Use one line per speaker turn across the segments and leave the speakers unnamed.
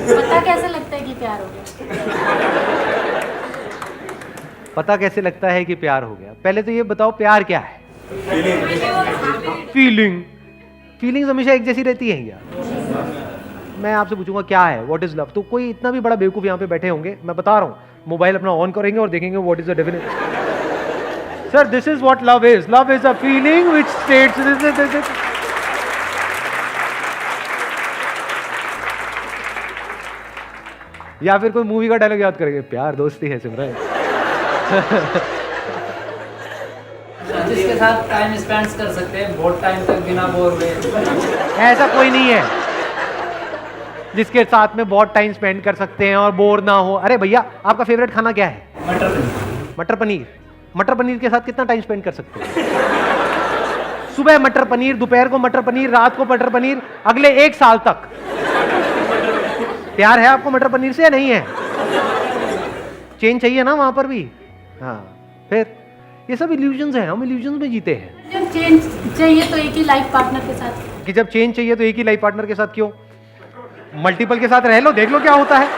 पता कैसे लगता है कि प्यार हो गया?
पता कैसे लगता है कि प्यार हो गया? पहले तो ये बताओ प्यार क्या है? फीलिंग्स हमेशा एक जैसी रहती है क्या? मैं आपसे पूछूंगा क्या है, व्हाट इज लव, तो कोई इतना भी बड़ा बेवकूफ यहाँ पे बैठे होंगे, मैं बता रहा हूँ, मोबाइल अपना ऑन करेंगे और देखेंगे what is the definition. Sir this is what love is a feeling which states, या फिर कोई मूवी का डायलॉग याद करेंगे, प्यार दोस्ती है सिमरन।
जिसके साथ टाइम स्पेंड कर सकते हैं बहुत टाइम तक बिना बोर हुए।
ऐसा कोई नहीं है जिसके साथ में बहुत टाइम स्पेंड कर सकते हैं और बोर ना हो। अरे भैया आपका फेवरेट खाना क्या है?
मटर पनीर।
मटर पनीर। मटर पनीर के साथ कितना टाइम स्पेंड कर सकते हैं? सुबह मटर पनीर, दोपहर को मटर पनीर, रात को मटर पनीर, अगले 1 साल तक। प्यार है आपको मटर पनीर से या नहीं है? चेंज चाहिए ना वहां पर भी। हाँ, फिर ये सब इल्यूजन्स हैं, हम इल्यूजन्स में जीते हैं।
जब चेंज चाहिए तो एक ही लाइफ पार्टनर के साथ।
कि जब चेंज चाहिए तो एक ही लाइफ पार्टनर के साथ क्यों? मल्टीपल के साथ रह लो, देख लो क्या होता है।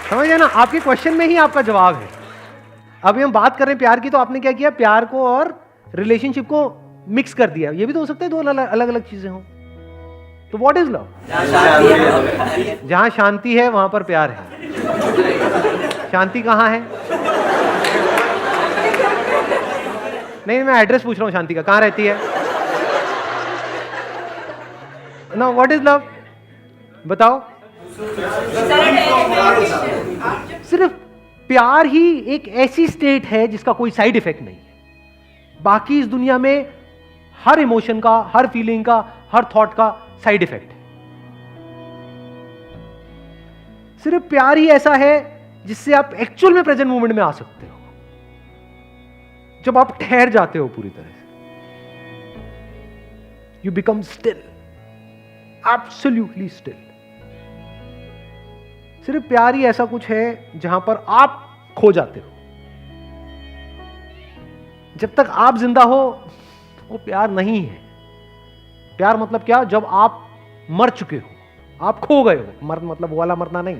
समझे ना, आपके क्वेश्चन में ही आपका जवाब है। अभी हम बात कर रहे हैं प्यार की, तो आपने क्या किया, प्यार को और रिलेशनशिप को मिक्स कर दिया। ये भी तो हो सकता है दो अलग अलग चीजें हों। तो व्हाट इज लव? जहां शांति है वहां पर प्यार है। शांति कहां है? नहीं, मैं एड्रेस पूछ रहा हूं शांति का, कहां रहती है ना? व्हाट इज लव बताओ? सिर्फ प्यार ही एक ऐसी स्टेट है जिसका कोई साइड इफेक्ट नहीं है। बाकी इस दुनिया में हर इमोशन का, हर फीलिंग का, हर थॉट का साइड इफेक्ट है। सिर्फ प्यार ही ऐसा है जिससे आप एक्चुअल में प्रेजेंट मोमेंट में आ सकते हो, जब आप ठहर जाते हो पूरी तरह से। You become still, absolutely still. सिर्फ प्यार ही ऐसा कुछ है जहां पर आप खो जाते हो। जब तक आप जिंदा हो वो प्यार नहीं है। प्यार मतलब क्या? जब आप मर चुके हो, आप खो गए हो। मर मतलब वो वाला मरना नहीं,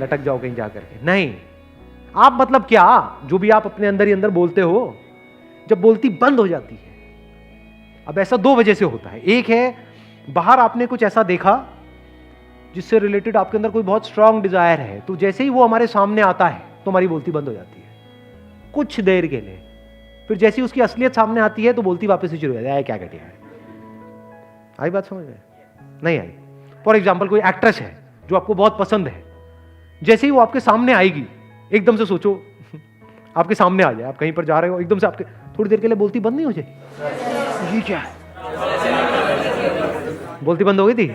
लटक जाओ कहीं जाकर के, नहीं। आप मतलब क्या? जो भी आप अपने अंदर ही अंदर बोलते हो, जब बोलती बंद हो जाती है। अब ऐसा 2 वजह से होता है। एक है बाहर आपने कुछ ऐसा देखा जिससे रिलेटेड आपके अंदर कोई बहुत स्ट्रांग डिजायर है, तो जैसे ही वो हमारे सामने आता है तो हमारी बोलती बंद हो जाती है कुछ देर के लिए। फिर जैसी उसकी असलियत सामने आती है तो बोलती वापस से शुरू हो जाती है। क्या कहती है? आई बात समझ में? नहीं आई? फॉर एग्जाम्पल कोई एक्ट्रेस है जो आपको बहुत पसंद है, जैसे ही वो आपके सामने आएगी, एकदम से सोचो आपके सामने आ जाए, आप कहीं पर जा रहे हो, एकदम से आपके थोड़ी देर के लिए बोलती बंद नहीं हो जाए? ये क्या है? बोलती बंद हो गई थी?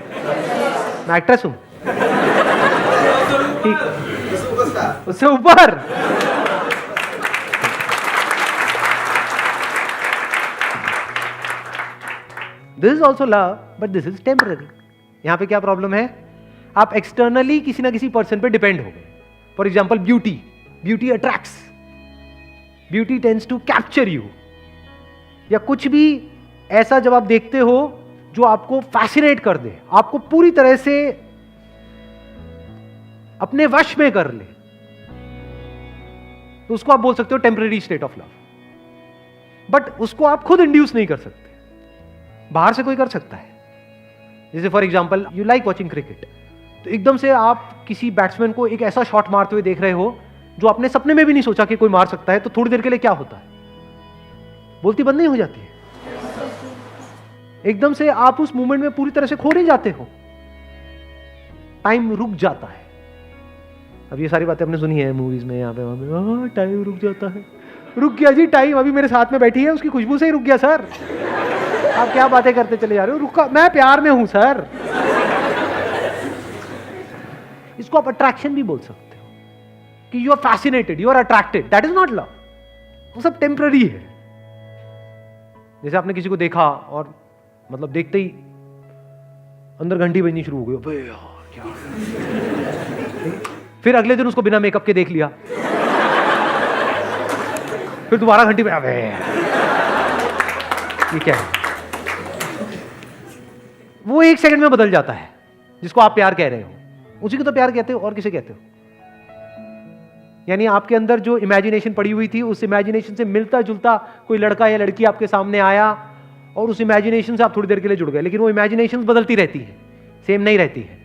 मैं एक्ट्रेस हूं, ठीक, उससे ऊपर। This is also love but this is temporary. यहां पे क्या प्रॉब्लम है? आप एक्सटर्नली किसी ना किसी पर्सन पे डिपेंड हो गए। For example beauty attracts, beauty tends to capture you. या कुछ भी ऐसा जब आप देखते हो जो आपको फैसिनेट कर दे, आपको पूरी तरह से अपने वश में कर ले, तो उसको आप बोल सकते हो temporary state of love. But उसको आप खुद इंड्यूस नहीं कर सकते, बाहर से कोई कर सकता है। जैसे for example you like watching cricket, तो एकदम से आप किसी बैट्समैन को एक ऐसा शॉट मारते हुए देख रहे हो जो आपने सपने में भी नहीं सोचा कि कोई मार सकता है, तो थोड़ी देर के लिए क्या होता है? बोलती बंद नहीं हो जाती है? एकदम से आप उस मूवमेंट में पूरी तरह से खो नहीं जाते हो, टाइम रुक जाता है। अब ये सारी बातें हमने सुनी है मूवीज में, यहाँ पे वहां पे, टाइम रुक जाता है। रुक गया जी टाइम, अभी मेरे साथ में बैठी है, उसकी खुशबू से ही रुक गया सर। आप क्या बातें करते चले जा रहे हो? रुका, मैं प्यार में हूं सर। इसको आप अट्रैक्शन भी बोल सकते हो कि you are fascinated, you are attracted, that is not love. वो सब टेम्पररी है। जैसे आपने किसी को देखा और मतलब देखते ही अंदर घंटी बजनी शुरू हो गई, अबे यार क्या। फिर अगले दिन उसको बिना मेकअप के देख लिया, फिर दोबारा घंटी बजा, ये क्या है? वो 1 सेकंड में बदल जाता है, जिसको आप प्यार कह रहे हो, उसी को तो प्यार कहते हो, और किसे कहते हो? यानी आपके अंदर जो इमेजिनेशन पड़ी हुई थी, उस इमेजिनेशन से मिलता जुलता कोई लड़का या लड़की आपके सामने आया और उस इमेजिनेशन से आप थोड़ी देर के लिए जुड़ गए, लेकिन वो इमेजिनेशन बदलती रहती है, सेम नहीं रहती है।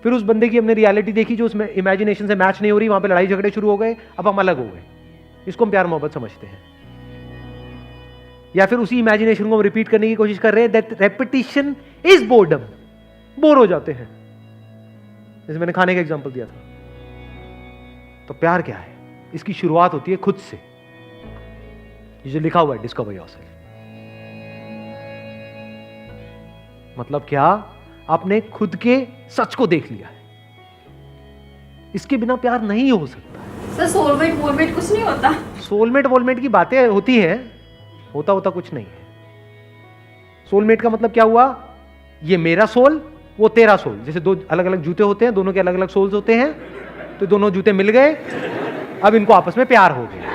फिर उस बंदे की हमने रियलिटी देखी जो उसमें इमेजिनेशन से मैच नहीं हो रही, वहां पे लड़ाई झगड़े शुरू हो गए, अब हम अलग हो गए। इसको हम प्यार मोहब्बत समझते हैं। या फिर उसी इमेजिनेशन को हम रिपीट करने की कोशिश कर रहे हैं, that repetition is boredom, bore हो जाते हैं। जैसे मैंने खाने का एग्जांपल दिया था। तो प्यार क्या है? इसकी शुरुआत होती है खुद से, ये जो लिखा हुआ है डिस्कवर योरसेल्फ। मतलब क्या? आपने खुद के सच को देख लिया है, इसके बिना प्यार नहीं हो सकता।
सर सोलमेट वोलमेट कुछ नहीं होता?
सोलमेट वोलमेट की बातें होती हैं, होता होता कुछ नहीं है। सोलमेट का मतलब क्या हुआ? ये मेरा सोल, वो तेरा सोल। जैसे दो अलग अलग जूते होते हैं, दोनों के अलग अलग सोल्स होते हैं, तो दोनों जूते मिल गए, अब इनको आपस में प्यार हो गया।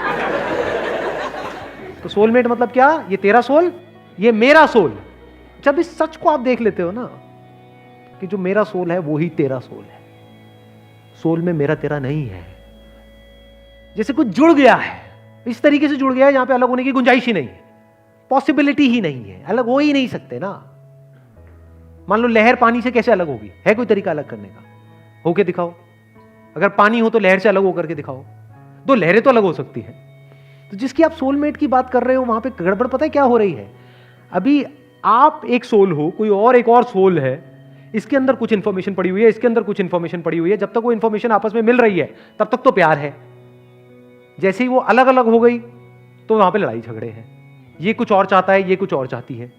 तो सोलमेट मतलब क्या? ये तेरा सोल, ये मेरा सोल। जब इस सच को आप देख लेते हो ना कि जो मेरा सोल है वो ही तेरा सोल है, सोल में मेरा तेरा नहीं है। जैसे कुछ जुड़ गया है, इस तरीके से जुड़ गया है जहां पे अलग होने की गुंजाइश ही नहीं है, पॉसिबिलिटी ही नहीं है, अलग हो ही नहीं सकते ना। मान लो लहर पानी से कैसे अलग होगी? है कोई तरीका अलग करने का? होके दिखाओ। अगर पानी हो तो लहर से अलग होकर के दिखाओ, दो लहरें तो अलग हो सकती हैं। तो जिसकी आप सोलमेट की बात कर रहे हो, वहां पे गड़बड़ पता है क्या हो रही है? अभी आप एक सोल हो, कोई और एक और सोल है, इसके अंदर कुछ इंफॉर्मेशन पड़ी हुई है, इसके अंदर कुछ इंफॉर्मेशन पड़ी हुई है। जब तक वो इंफॉर्मेशन आपस में मिल रही है तब तक तो प्यार है। जैसे ही वो अलग अलग हो गई तो वहां पे लड़ाई झगड़े हैं। ये कुछ और चाहता है, ये कुछ और चाहती है।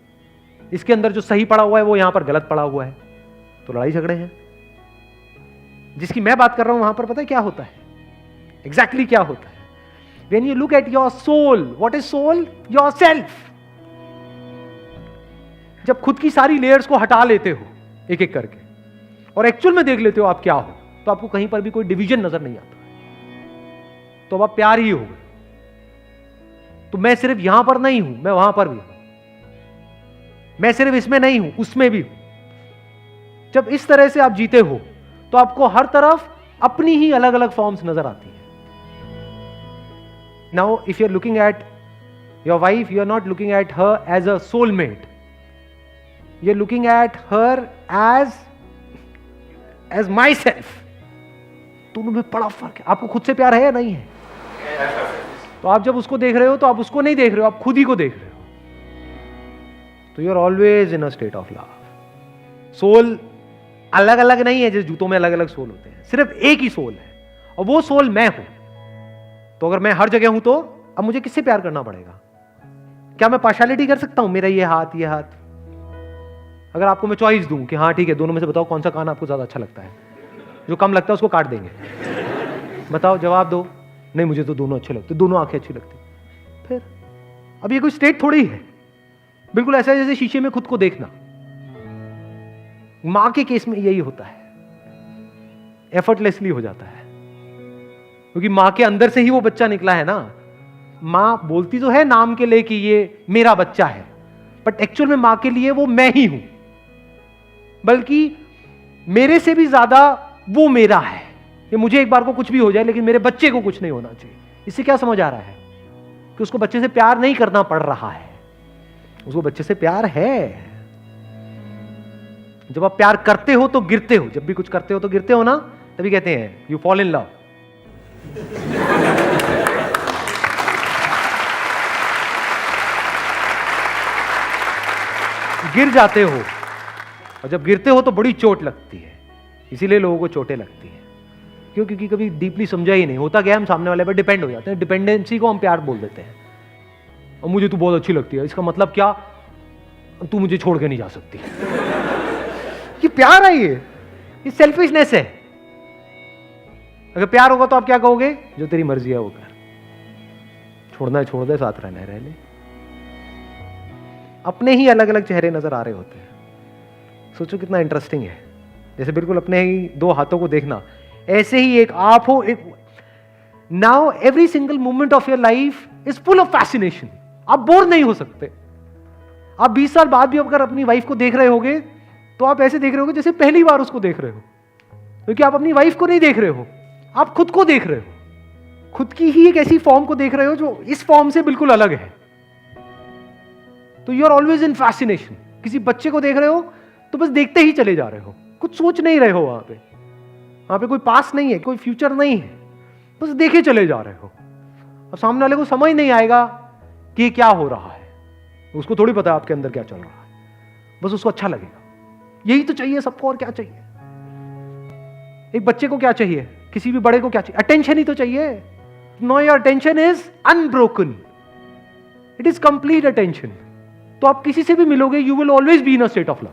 इसके अंदर जो सही पड़ा हुआ है वो यहां पर गलत पड़ा हुआ है, तो लड़ाई झगड़े हैं। जिसकी मैं बात कर रहा हूं वहां पर पता है क्या होता है? एग्जैक्टली क्या होता है? When you look at your soul, what is soul? Yourself. जब खुद की सारी लेयर्स को हटा लेते हो एक एक करके और एक्चुअल में देख लेते हो आप क्या हो, तो आपको कहीं पर भी कोई डिवीजन नजर नहीं आता, तो अब आप प्यार ही हो गए। तो मैं सिर्फ यहां पर नहीं हूं, मैं वहां पर भी हूं। मैं सिर्फ इसमें नहीं हूं, उसमें भी हूं। जब इस तरह से आप जीते हो तो आपको हर तरफ अपनी ही अलग अलग फॉर्म्स नजर आती है। Now, if you're looking at your wife, you're not looking at her as a soulmate. You're looking at her as myself. दोनों में बड़ा फर्क है। आपको खुद से प्यार है या नहीं है? तो आप जब उसको देख रहे हो तो आप उसको नहीं देख रहे हो, आप खुद ही को देख रहे हो। तो you're always in a state of love. Soul अलग अलग नहीं है, जैसे जूतों में अलग अलग सोल होते हैं, सिर्फ एक ही सोल है और वो सोल मैं हूं। तो अगर मैं हर जगह हूं तो अब मुझे किससे प्यार करना पड़ेगा? क्या मैं पार्शियलिटी कर सकता हूं? मेरा ये हाथ, ये हाथ। अगर आपको मैं चॉइस दूं कि हाँ ठीक है, दोनों में से बताओ कौन सा कान आपको ज्यादा अच्छा लगता है, जो कम लगता है उसको काट देंगे। बताओ, जवाब दो। नहीं, मुझे तो दोनों अच्छे लगते, दोनों आंखें अच्छी लगती। फिर अब ये कोई स्टेट थोड़ी है, बिल्कुल ऐसा है जैसे शीशे में खुद को देखना। मां के केस में यही होता है, एफर्टलेसली हो जाता है, क्योंकि मां के अंदर से ही वो बच्चा निकला है ना। मां बोलती तो है नाम के लिए कि ये मेरा बच्चा है, बट एक्चुअल में मां के लिए वो मैं ही हूं, बल्कि मेरे से भी ज्यादा वो मेरा है। कि मुझे एक बार को कुछ भी हो जाए लेकिन मेरे बच्चे को कुछ नहीं होना चाहिए। इससे क्या समझ आ रहा है? कि उसको बच्चे से प्यार नहीं करना पड़ रहा है, उसको बच्चे से प्यार है। जब आप प्यार करते हो तो गिरते हो, जब भी कुछ करते हो तो गिरते हो ना, तभी कहते हैं यू फॉल इन लव। गिर जाते हो, और जब गिरते हो तो बड़ी चोट लगती है। इसीलिए लोगों को चोटें लगती हैं। क्यों? क्योंकि कभी डीपली समझा ही नहीं होता। क्या हम सामने वाले पर डिपेंड हो जाते हैं, डिपेंडेंसी को हम प्यार बोल देते हैं। और मुझे तू बहुत अच्छी लगती है, इसका मतलब क्या? तू मुझे छोड़ के नहीं जा सकती। ये प्यार है? ये सेल्फिशनेस है। अगर प्यार होगा तो आप क्या कहोगे? जो तेरी मर्जी है वो कर, छोड़ना है छोड़ दे, साथ रहना है रह ले। अपने ही अलग अलग चेहरे नजर आ रहे होते हैं। सोचो कितना इंटरेस्टिंग है। जैसे बिल्कुल अपने ही दो हाथों को देखना, ऐसे ही एक आप हो, एक now every single moment of your life is full of fascination. आप बोर नहीं हो सकते। आप 20 साल बाद भी अगर अपनी वाइफ को देख रहे होगे तो आप ऐसे देख रहे हो जैसे पहली बार उसको देख रहे हो, क्योंकि आप अपनी वाइफ को नहीं देख रहे हो, आप खुद को देख रहे हो, खुद की ही एक ऐसी फॉर्म को देख रहे हो जो इस फॉर्म से बिल्कुल अलग है। तो you are always in fascination. किसी बच्चे को देख रहे हो तो बस देखते ही चले जा रहे हो, कुछ सोच नहीं रहे हो, वहां पे कोई पास नहीं है, कोई फ्यूचर नहीं है, बस देखे चले जा रहे हो। अब सामने वाले को समझ नहीं आएगा कि ये क्या हो रहा है, उसको थोड़ी पता है आपके अंदर क्या चल रहा है, बस उसको अच्छा लगेगा। यही तो चाहिए सबको, और क्या चाहिए? एक बच्चे को क्या चाहिए, किसी भी बड़े को क्या चाहिए? अटेंशन ही तो चाहिए। No, your attention is unbroken, it is complete attention. तो आप किसी से भी मिलोगे, you will always be in a state of love.